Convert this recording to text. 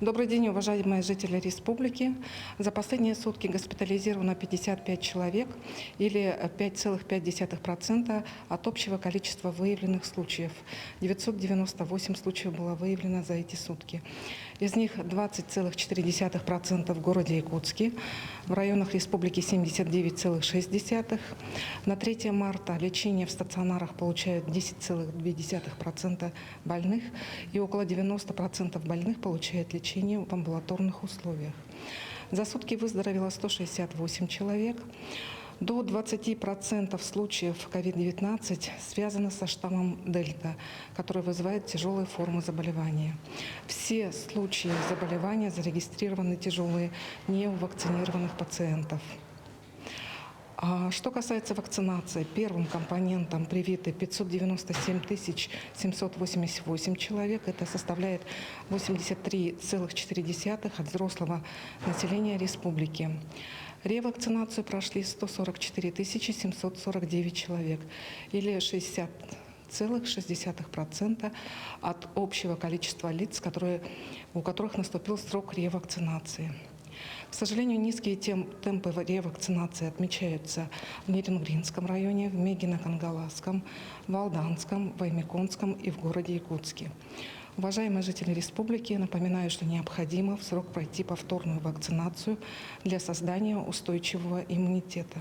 Добрый день, уважаемые жители республики. За последние сутки госпитализировано 55 человек или 5,5% от общего количества выявленных случаев. 998 случаев было выявлено за эти сутки. Из них 20,4% в городе Якутске, в районах республики 79,6%. На 3 марта лечение в стационарах получают 10,2% больных и около 90% больных получают лечение в амбулаторных условиях. За сутки выздоровело 168 человек. До 20% случаев COVID-19 связано со штаммом Дельта, который вызывает тяжелые формы заболевания. Все случаи заболевания зарегистрированы тяжелые не у вакцинированных пациентов. Что касается вакцинации, первым компонентом привиты 597 788 человек. Это составляет 83,4% от взрослого населения республики. Ревакцинацию прошли 144 749 человек, или 60,6% от общего количества лиц, у которых наступил срок ревакцинации. К сожалению, низкие темпы ревакцинации отмечаются в Нерингринском районе, в Мегино-Кангаласском, в Алданском, в Аймяконском и в городе Якутске. Уважаемые жители республики, напоминаю, что необходимо в срок пройти повторную вакцинацию для создания устойчивого иммунитета.